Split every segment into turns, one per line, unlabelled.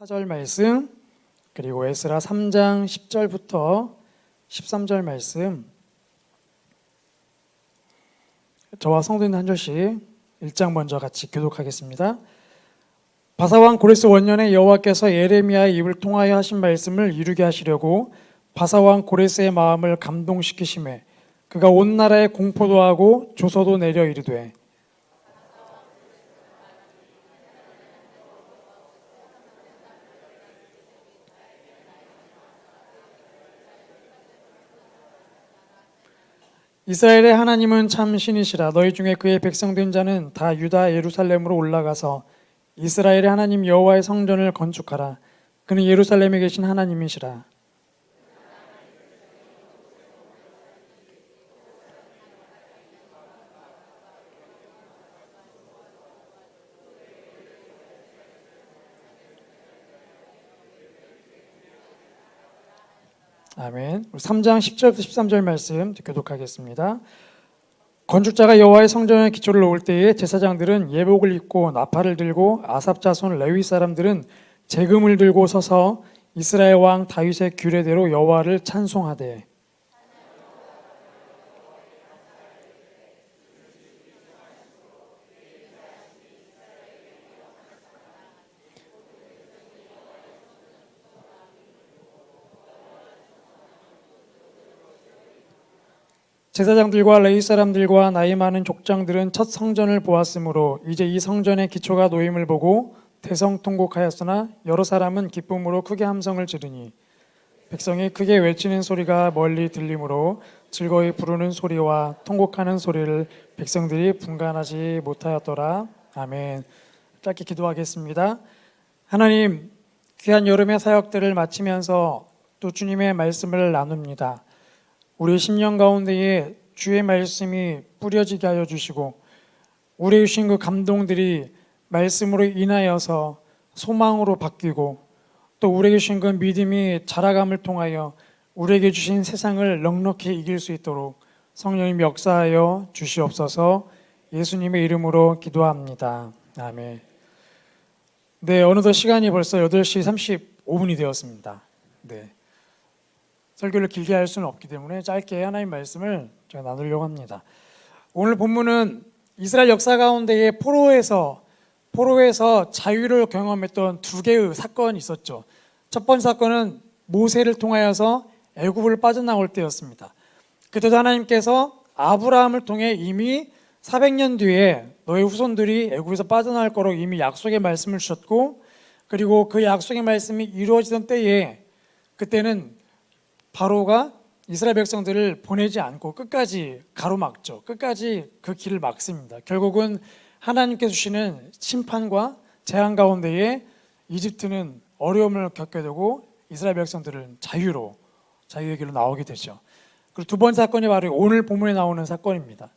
4절 말씀, 그리고 에스라 3장 10절부터 13절 말씀, 저와 성도님 한 절씩 1장 먼저 같이 교독하겠습니다. 바사왕 고레스 원년에 여호와께서 예레미야의 입을 통하여 하신 말씀을 이루게 하시려고 바사왕 고레스의 마음을 감동시키심에 그가 온 나라에 공포도 하고 조서도 내려 이르되 이스라엘의 하나님은 참 신이시라. 너희 중에 그의 백성된 자는 다 유다 예루살렘으로 올라가서 이스라엘의 하나님 여호와의 성전을 건축하라. 그는 예루살렘에 계신 하나님이시라. 아멘. 3장 10절부터 13절 말씀 교독하겠습니다. 건축자가 여호와의 성전의 기초를 놓을 때에 제사장들은 예복을 입고 나팔을 들고 아삽 자손 레위 사람들은 재금을 들고 서서 이스라엘 왕 다윗의 규례대로 여호와를 찬송하되 제사장들과 레위 사람들과 나이 많은 족장들은 첫 성전을 보았으므로 이제 이 성전의 기초가 놓임을 보고 대성통곡하였으나 여러 사람은 기쁨으로 크게 함성을 지르니 백성이 크게 외치는 소리가 멀리 들리므로 즐거이 부르는 소리와 통곡하는 소리를 백성들이 분간하지 못하였더라. 아멘. 짧게 기도하겠습니다. 하나님, 귀한 여름의 사역들을 마치면서 또 주님의 말씀을 나눕니다. 우리의 심령 가운데에 주의 말씀이 뿌려지게 하여 주시고 우리의 주신 그 감동들이 말씀으로 인하여서 소망으로 바뀌고 또 우리에게 주신 그 믿음이 자라감을 통하여 우리에게 주신 세상을 넉넉히 이길 수 있도록 성령님 역사하여 주시옵소서. 예수님의 이름으로 기도합니다. 아멘. 네, 어느덧 시간이 벌써 8시 35분이 되었습니다. 네. 설교를 길게 할 수는 없기 때문에 짧게 하나님 말씀을 제가 나누려고 합니다. 오늘 본문은 이스라엘 역사 가운데에 포로에서 자유를 경험했던 두 개의 사건이 있었죠. 첫 번째 사건은 모세를 통하여서 애굽을 빠져나올 때였습니다. 그때도 하나님께서 아브라함을 통해 이미 400년 뒤에 너의 후손들이 애굽에서 빠져나올 거로 이미 약속의 말씀을 주셨고, 그리고 그 약속의 말씀이 이루어지던 때에 그때는 바로가 이스라엘 백성들을 보내지 않고 끝까지 가로막죠. 끝까지 그 길을 막습니다. 결국은 하나님께서 주시는 심판과 재앙 가운데에 이집트는 어려움을 겪게 되고 이스라엘 백성들은 자유의 길로 나오게 되죠. 그리고 두 번째 사건이 바로 오늘 본문에 나오는 사건입니다.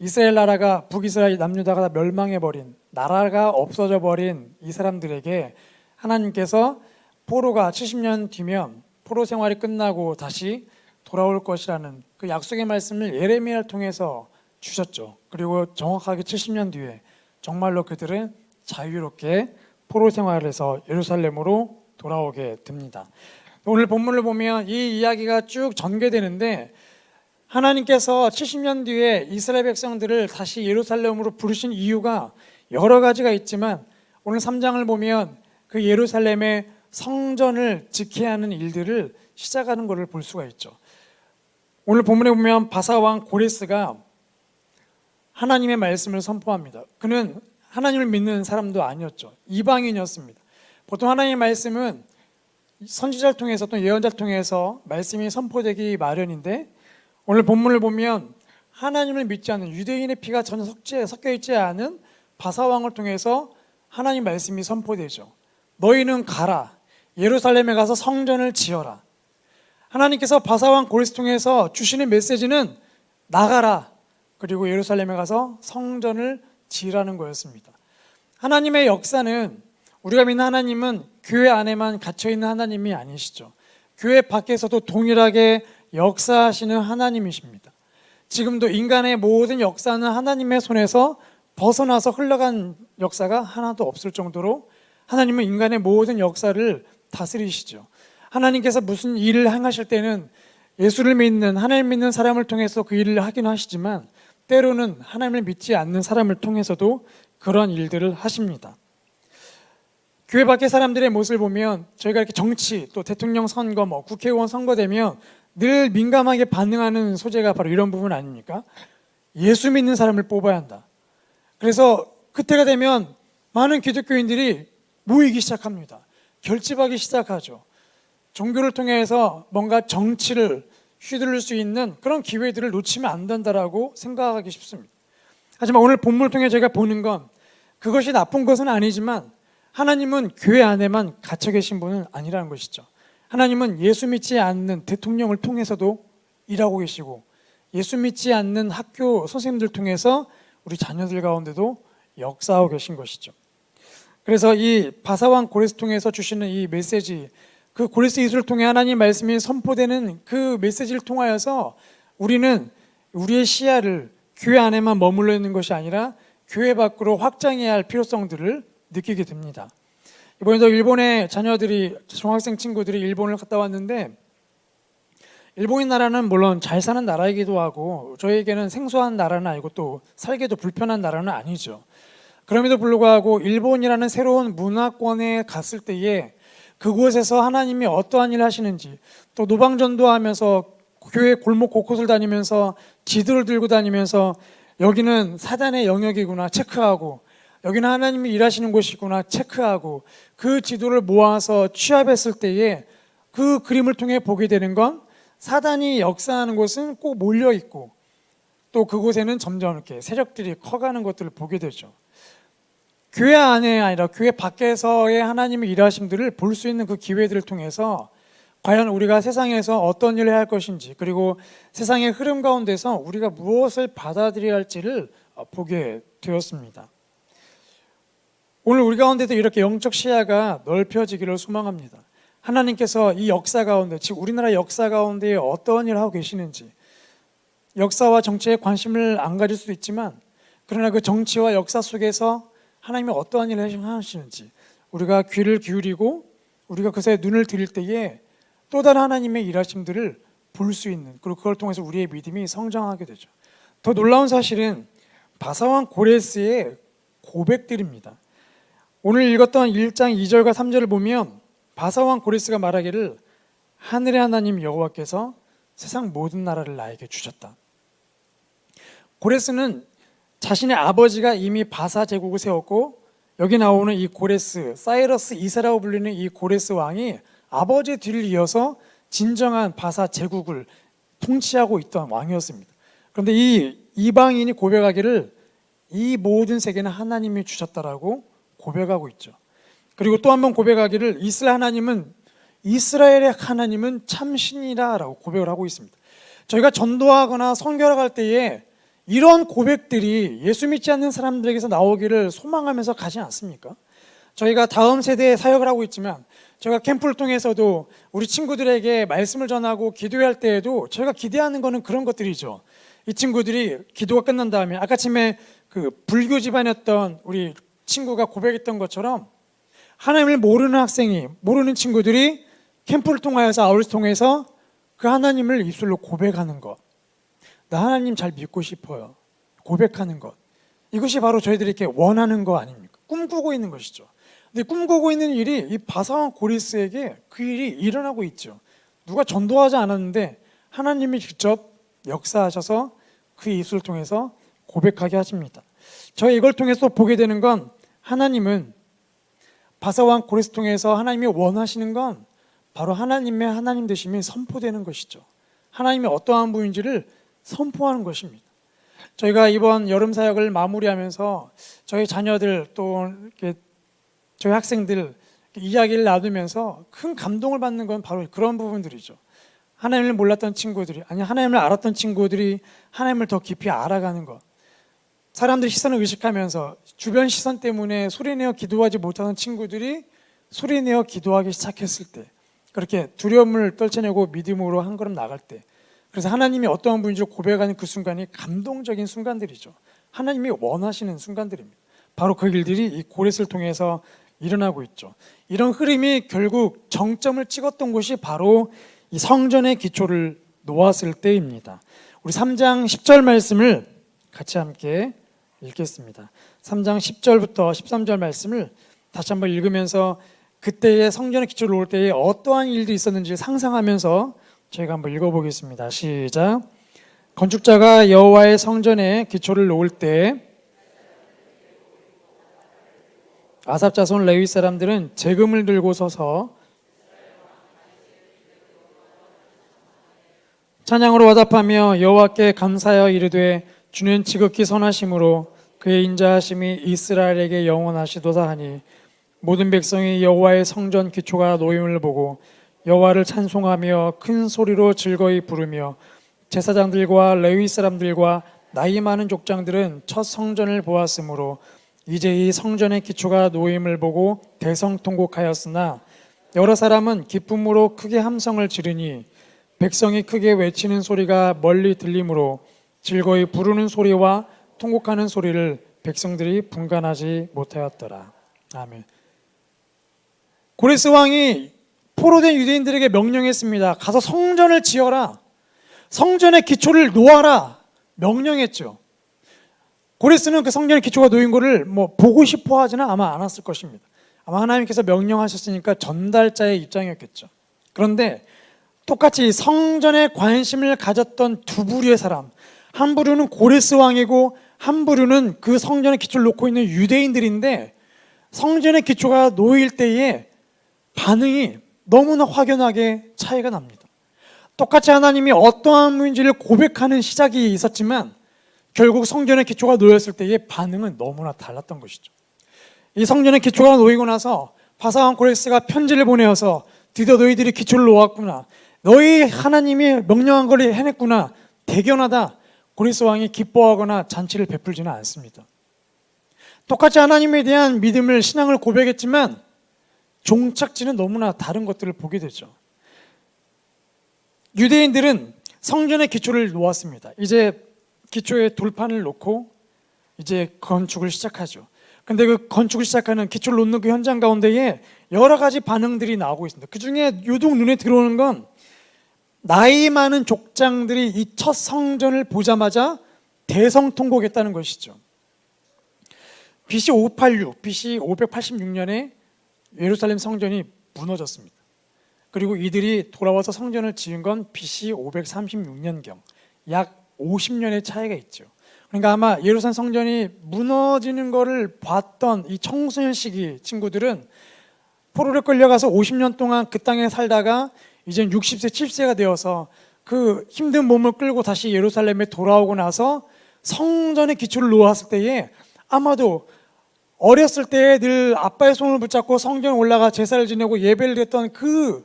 이스라엘 나라가 북이스라엘 남유다가 다 멸망해버린, 나라가 없어져버린 이 사람들에게 하나님께서 포로가 70년 뒤면 포로 생활이 끝나고 다시 돌아올 것이라는 그 약속의 말씀을 예레미야를 통해서 주셨죠. 그리고 정확하게 70년 뒤에 정말로 그들은 자유롭게 포로 생활에서 예루살렘으로 돌아오게 됩니다. 오늘 본문을 보면 이 이야기가 쭉 전개되는데 하나님께서 70년 뒤에 이스라엘 백성들을 다시 예루살렘으로 부르신 이유가 여러 가지가 있지만 오늘 3장을 보면 그 예루살렘의 성전을 지켜야 하는 일들을 시작하는 것을 볼 수가 있죠. 오늘 본문에 보면 바사왕 고레스가 하나님의 말씀을 선포합니다. 그는 하나님을 믿는 사람도 아니었죠. 이방인이었습니다. 보통 하나님의 말씀은 선지자를 통해서 또 예언자를 통해서 말씀이 선포되기 마련인데 오늘 본문을 보면 하나님을 믿지 않는 유대인의 피가 전혀 섞여 있지 않은 바사왕을 통해서 하나님 말씀이 선포되죠. 너희는 가라. 예루살렘에 가서 성전을 지어라. 하나님께서 바사왕 고레스 통해서 주시는 메시지는 나가라. 그리고 예루살렘에 가서 성전을 지으라는 거였습니다. 하나님의 역사는 우리가 믿는 하나님은 교회 안에만 갇혀있는 하나님이 아니시죠. 교회 밖에서도 동일하게 역사하시는 하나님이십니다. 지금도 인간의 모든 역사는 하나님의 손에서 벗어나서 흘러간 역사가 하나도 없을 정도로 하나님은 인간의 모든 역사를 다스리시죠. 하나님께서 무슨 일을 행하실 때는 예수를 믿는, 하나님 믿는 사람을 통해서 그 일을 하긴 하시지만 때로는 하나님을 믿지 않는 사람을 통해서도 그런 일들을 하십니다. 교회 밖의 사람들의 모습을 보면 저희가 이렇게 정치, 또 대통령 선거, 국회의원 선거 되면 늘 민감하게 반응하는 소재가 바로 이런 부분 아닙니까? 예수 믿는 사람을 뽑아야 한다. 그래서 그때가 되면 많은 기독교인들이 모이기 시작합니다. 결집하기 시작하죠. 종교를 통해서 뭔가 정치를 휘두를 수 있는 그런 기회들을 놓치면 안 된다라고 생각하기 쉽습니다. 하지만 오늘 본문을 통해 제가 보는 건 그것이 나쁜 것은 아니지만 하나님은 교회 안에만 갇혀 계신 분은 아니라는 것이죠. 하나님은 예수 믿지 않는 대통령을 통해서도 일하고 계시고 예수 믿지 않는 학교 선생님들 통해서 우리 자녀들 가운데도 역사하고 계신 것이죠. 그래서 이 바사왕 고레스 통해서 주시는 이 메시지, 그 고레스 이수를 통해 하나님 말씀이 선포되는 그 메시지를 통하여서 우리는 우리의 시야를 교회 안에만 머물러 있는 것이 아니라 교회 밖으로 확장해야 할 필요성들을 느끼게 됩니다. 이번에도 일본의 자녀들이, 중학생 친구들이 일본을 갔다 왔는데 일본인 나라는 물론 잘 사는 나라이기도 하고 저에게는 생소한 나라는 아니고 또 살기도 불편한 나라는 아니죠. 그럼에도 불구하고 일본이라는 새로운 문화권에 갔을 때에 그곳에서 하나님이 어떠한 일을 하시는지, 또 노방전도하면서 교회 골목 곳곳을 다니면서 지도를 들고 다니면서 여기는 사단의 영역이구나 체크하고, 여기는 하나님이 일하시는 곳이구나 체크하고, 그 지도를 모아서 취합했을 때에 그 그림을 통해 보게 되는 건 사단이 역사하는 곳은 꼭 몰려 있고 또 그곳에는 점점 이렇게 세력들이 커가는 것들을 보게 되죠. 교회 안에 아니라 교회 밖에서의 하나님의 일하심들을 볼 수 있는 그 기회들을 통해서 과연 우리가 세상에서 어떤 일을 해야 할 것인지, 그리고 세상의 흐름 가운데서 우리가 무엇을 받아들여야 할지를 보게 되었습니다. 오늘 우리 가운데도 이렇게 영적 시야가 넓혀지기를 소망합니다. 하나님께서 이 역사 가운데, 즉 우리나라 역사 가운데 어떤 일을 하고 계시는지, 역사와 정치에 관심을 안 가질 수도 있지만 그러나 그 정치와 역사 속에서 하나님이 어떠한 일을 하시는지 우리가 귀를 기울이고 우리가 그것에 눈을 들일 때에 또 다른 하나님의 일하심들을 볼 수 있는, 그리고 그걸 통해서 우리의 믿음이 성장하게 되죠. 더 놀라운 사실은 바사왕 고레스의 고백들입니다. 오늘 읽었던 1장 2절과 3절을 보면 바사왕 고레스가 말하기를 하늘의 하나님 여호와께서 세상 모든 나라를 나에게 주셨다. 고레스는 자신의 아버지가 이미 바사 제국을 세웠고 여기 나오는 이 고레스, 사이러스 2세라고 불리는 이 고레스 왕이 아버지의 뒤를 이어서 진정한 바사 제국을 통치하고 있던 왕이었습니다. 그런데 이 이방인이 고백하기를 이 모든 세계는 하나님이 주셨다라고 고백하고 있죠. 그리고 또 한 번 고백하기를 이스라엘의 하나님은 참신이라라고 고백을 하고 있습니다. 저희가 전도하거나 선교를 갈 때에 이런 고백들이 예수 믿지 않는 사람들에게서 나오기를 소망하면서 가지 않습니까? 저희가 다음 세대에 사역을 하고 있지만 저희가 캠프를 통해서도 우리 친구들에게 말씀을 전하고 기도할 때에도 저희가 기대하는 거는 그런 것들이죠. 이 친구들이 기도가 끝난 다음에 아까쯤에 그 불교 집안이었던 우리 친구가 고백했던 것처럼 하나님을 모르는 학생이, 모르는 친구들이 캠프를 통하여서 아울렛을 통해서 그 하나님을 입술로 고백하는 것, 나 하나님 잘 믿고 싶어요, 고백하는 것, 이것이 바로 저희들이 이렇게 원하는 거 아닙니까? 꿈꾸고 있는 것이죠. 근데 꿈꾸고 있는 일이 이 바사왕 고레스에게 그 일이 일어나고 있죠. 누가 전도하지 않았는데 하나님이 직접 역사하셔서 그 입술을 통해서 고백하게 하십니다. 저희 이걸 통해서 보게 되는 건 하나님은 바사왕 고레스 통해서 하나님이 원하시는 건 바로 하나님의 하나님 되심이 선포되는 것이죠. 하나님이 어떠한 분인지를 선포하는 것입니다. 저희가 이번 여름 사역을 마무리하면서 저희 자녀들 또 이렇게 저희 학생들 이야기를 나누면서 큰 감동을 받는 건 바로 그런 부분들이죠. 하나님을 몰랐던 친구들이, 아니 하나님을 알았던 친구들이 하나님을 더 깊이 알아가는 것. 사람들 시선을 의식하면서 주변 시선 때문에 소리내어 기도하지 못하는 친구들이 소리내어 기도하기 시작했을 때, 그렇게 두려움을 떨쳐내고 믿음으로 한 걸음 나갈 때, 그래서 하나님이 어떠한 분인지 고백하는 그 순간이 감동적인 순간들이죠. 하나님이 원하시는 순간들입니다. 바로 그 일들이 이 고레스를 통해서 일어나고 있죠. 이런 흐름이 결국 정점을 찍었던 곳이 바로 이 성전의 기초를 놓았을 때입니다. 우리 3장 10절 말씀을 같이 함께 읽겠습니다. 3장 10절부터 13절 말씀을 다시 한번 읽으면서 그때의 성전의 기초를 놓을 때에 어떠한 일들이 있었는지 상상하면서 저희가 한번 읽어보겠습니다. 시작. 건축자가 여호와의 성전에 기초를 놓을 때 아삽 자손 레위 사람들은 재금을 들고 서서 찬양으로 화답하며 여호와께 감사하여 이르되 주는 지극히 선하심으로 그의 인자하심이 이스라엘에게 영원하시도다 하니 모든 백성이 여호와의 성전 기초가 놓임을 보고 여호와를 찬송하며 큰 소리로 즐거이 부르며 제사장들과 레위 사람들과 나이 많은 족장들은 첫 성전을 보았으므로 이제 이 성전의 기초가 놓임을 보고 대성통곡하였으나 여러 사람은 기쁨으로 크게 함성을 지르니 백성이 크게 외치는 소리가 멀리 들리므로 즐거이 부르는 소리와 통곡하는 소리를 백성들이 분간하지 못하였더라. 아멘. 고레스 왕이 포로된 유대인들에게 명령했습니다. 가서 성전을 지어라. 성전의 기초를 놓아라. 명령했죠. 고레스는 그 성전의 기초가 놓인 것을 보고 싶어 하지는 아마 않았을 것입니다. 아마 하나님께서 명령하셨으니까 전달자의 입장이었겠죠. 그런데 똑같이 성전에 관심을 가졌던 두 부류의 사람, 한 부류는 고레스 왕이고 한 부류는 그 성전의 기초를 놓고 있는 유대인들인데 성전의 기초가 놓일 때에 반응이 너무나 확연하게 차이가 납니다. 똑같이 하나님이 어떠한 분인지를 고백하는 시작이 있었지만 결국 성전의 기초가 놓였을 때의 반응은 너무나 달랐던 것이죠. 이 성전의 기초가 놓이고 나서 바사왕 고레스가 편지를 보내어서 드디어 너희들이 기초를 놓았구나. 너희 하나님이 명령한 걸 해냈구나. 대견하다. 고레스 왕이 기뻐하거나 잔치를 베풀지는 않습니다. 똑같이 하나님에 대한 믿음을, 신앙을 고백했지만 종착지는 너무나 다른 것들을 보게 되죠. 유대인들은 성전의 기초를 놓았습니다. 이제 기초에 돌판을 놓고 이제 건축을 시작하죠. 근데 그 건축을 시작하는, 기초를 놓는 그 현장 가운데에 여러 가지 반응들이 나오고 있습니다. 그 중에 유독 눈에 들어오는 건 나이 많은 족장들이 이 첫 성전을 보자마자 대성통곡했다는 것이죠. BC 586, BC 586년에 예루살렘 성전이 무너졌습니다. 그리고 이들이 돌아와서 성전을 지은 건 BC 536년경, 약 50년의 차이가 있죠. 그러니까 아마 예루살렘 성전이 무너지는 것을 봤던 이 청소년 시기 친구들은 포로를 끌려가서 50년 동안 그 땅에 살다가 이제 60세, 70세가 되어서 그 힘든 몸을 끌고 다시 예루살렘에 돌아오고 나서 성전의 기초를 놓았을 때에 아마도 어렸을 때 늘 아빠의 손을 붙잡고 성전에 올라가 제사를 지내고 예배를 했던 그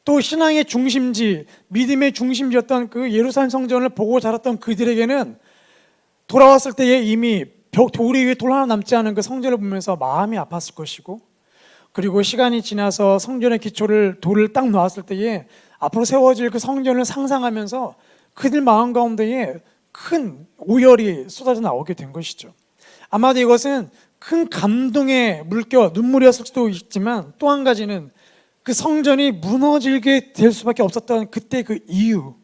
또 신앙의 중심지, 믿음의 중심지였던 그 예루살렘 성전을 보고 자랐던 그들에게는 돌아왔을 때에 이미 돌 위에 돌 하나 남지 않은 그 성전을 보면서 마음이 아팠을 것이고, 그리고 시간이 지나서 성전의 기초를, 돌을 딱 놓았을 때에 앞으로 세워질 그 성전을 상상하면서 그들 마음 가운데에 큰 오열이 쏟아져 나오게 된 것이죠. 아마도 이것은 큰 감동의 물결, 눈물이었을 수도 있지만 또 한 가지는 그 성전이 무너지게 될 수밖에 없었던 그때 그 이유,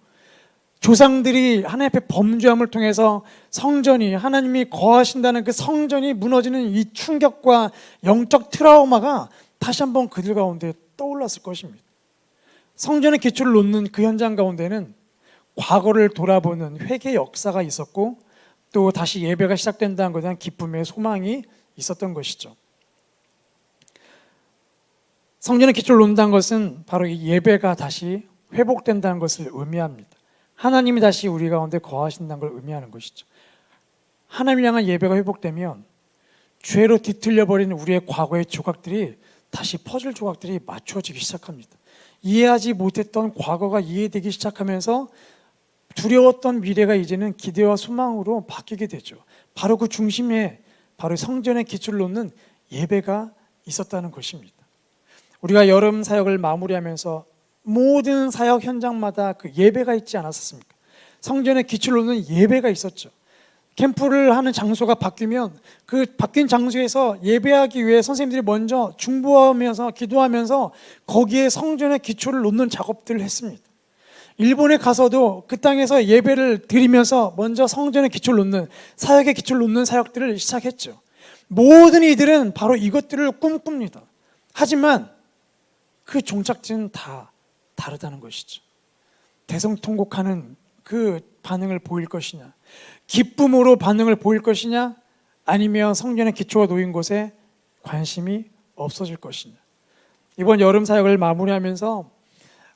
조상들이 하나님 앞에 범죄함을 통해서 성전이, 하나님이 거하신다는 그 성전이 무너지는 이 충격과 영적 트라우마가 다시 한번 그들 가운데 떠올랐을 것입니다. 성전의 기초를 놓는 그 현장 가운데는 과거를 돌아보는 회개 역사가 있었고 또 다시 예배가 시작된다는 것에 대한 기쁨의 소망이 있었던 것이죠. 성전의 기초를 놓는다는 것은 바로 이 예배가 다시 회복된다는 것을 의미합니다. 하나님이 다시 우리 가운데 거하신다는 걸 의미하는 것이죠. 하나님을 향한 예배가 회복되면 죄로 뒤틀려버린 우리의 과거의 조각들이 다시 퍼즐 조각들이 맞춰지기 시작합니다. 이해하지 못했던 과거가 이해되기 시작하면서 두려웠던 미래가 이제는 기대와 소망으로 바뀌게 되죠. 바로 그 중심에 바로 성전의 기초를 놓는 예배가 있었다는 것입니다. 우리가 여름 사역을 마무리하면서 모든 사역 현장마다 그 예배가 있지 않았습니까? 성전의 기초를 놓는 예배가 있었죠. 캠프를 하는 장소가 바뀌면 그 바뀐 장소에서 예배하기 위해 선생님들이 먼저 중보하면서 기도하면서 거기에 성전의 기초를 놓는 작업들을 했습니다. 일본에 가서도 그 땅에서 예배를 드리면서 먼저 성전의 기초를 놓는, 사역의 기초를 놓는 사역들을 시작했죠. 모든 이들은 바로 이것들을 꿈꿉니다. 하지만 그 종착지는 다 다르다는 것이죠. 대성통곡하는 그 반응을 보일 것이냐, 기쁨으로 반응을 보일 것이냐, 아니면 성전의 기초가 놓인 곳에 관심이 없어질 것이냐. 이번 여름 사역을 마무리하면서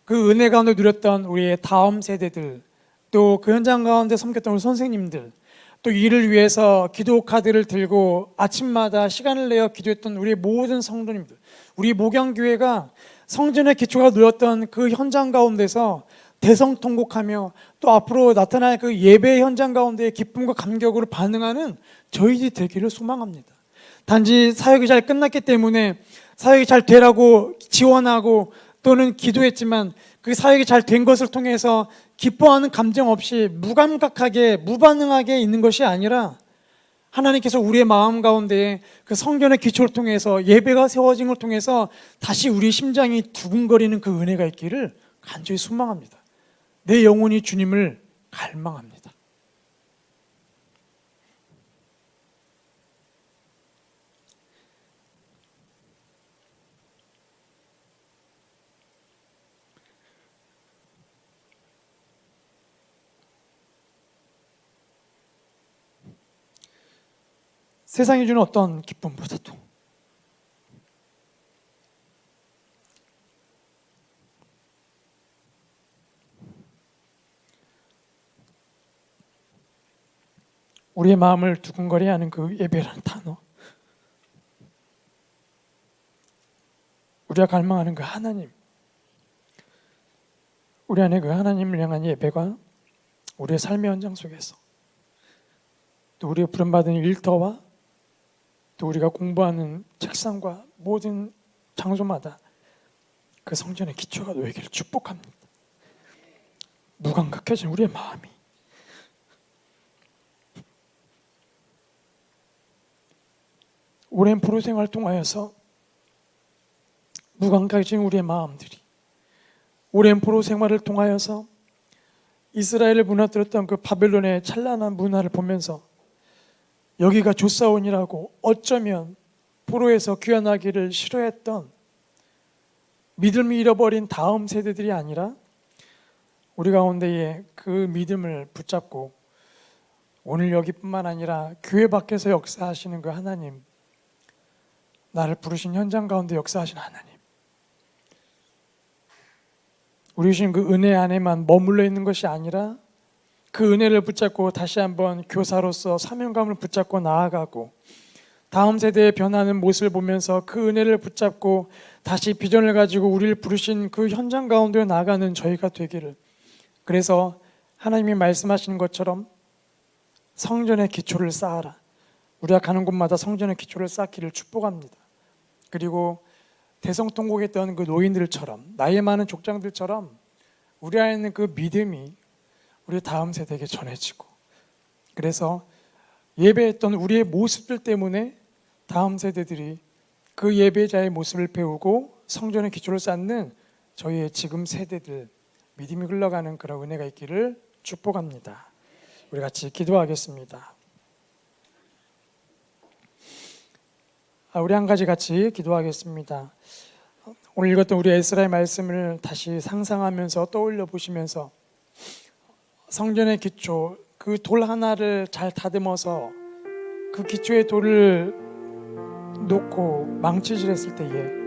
그 은혜 가운데 누렸던 우리의 다음 세대들, 또 그 현장 가운데 섬겼던 우리 선생님들, 또 이를 위해서 기도 카드를 들고 아침마다 시간을 내어 기도했던 우리 모든 성도님들, 우리 목양교회가 성전의 기초가 놓였던 그 현장 가운데서 대성통곡하며 또 앞으로 나타날 그 예배 현장 가운데 기쁨과 감격으로 반응하는 저희들이 되기를 소망합니다. 단지 사역이 잘 끝났기 때문에 사역이 잘 되라고 지원하고 또는 기도했지만 그 사역이 잘 된 것을 통해서 기뻐하는 감정 없이 무감각하게 무반응하게 있는 것이 아니라 하나님께서 우리의 마음 가운데 그 성전의 기초를 통해서 예배가 세워진 걸 통해서 다시 우리 심장이 두근거리는 그 은혜가 있기를 간절히 소망합니다. 내 영혼이 주님을 갈망합니다. 세상이 주는 어떤 기쁨보다도 우리의 마음을 두근거리게 하는 그 예배라는 단어, 우리가 갈망하는 그 하나님, 우리 안에 그 하나님을 향한 예배가 우리의 삶의 현장 속에서 또 우리가 부름받은 일터와 또 우리가 공부하는 책상과 모든 장소마다 그 성전의 기초가 놓이기를 축복합니다. 무감각해진 우리의 마음이 오랜 포로 생활을 통하여서 무감각해진 우리의 마음들이 오랜 포로 생활을 통하여서 이스라엘을 무너뜨렸던 그 바벨론의 찬란한 문화를 보면서 여기가 조사원이라고 어쩌면 포로에서 귀환하기를 싫어했던 믿음을 잃어버린 다음 세대들이 아니라 우리 가운데에 그 믿음을 붙잡고 오늘 여기뿐만 아니라 교회 밖에서 역사하시는 그 하나님, 나를 부르신 현장 가운데 역사하신 하나님, 우리 주신 그 은혜 안에만 머물러 있는 것이 아니라 그 은혜를 붙잡고 다시 한번 교사로서 사명감을 붙잡고 나아가고 다음 세대의 변하는 모습을 보면서 그 은혜를 붙잡고 다시 비전을 가지고 우리를 부르신 그 현장 가운데 나아가는 저희가 되기를, 그래서 하나님이 말씀하시는 것처럼 성전의 기초를 쌓아라, 우리가 가는 곳마다 성전의 기초를 쌓기를 축복합니다. 그리고 대성통곡했던 그 노인들처럼, 나이 많은 족장들처럼 우리 안에 있는 그 믿음이 우리 다음 세대에게 전해지고, 그래서 예배했던 우리의 모습들 때문에 다음 세대들이 그 예배자의 모습을 배우고 성전의 기초를 쌓는 저희의 지금 세대들 믿음이 흘러가는 그런 은혜가 있기를 축복합니다. 우리 같이 기도하겠습니다. 우리 한 가지 같이 기도하겠습니다. 오늘 읽었던 우리 에스라의 말씀을 다시 상상하면서 떠올려 보시면서 성전의 기초, 그 돌 하나를 잘 다듬어서 그 기초의 돌을 놓고 망치질했을 때에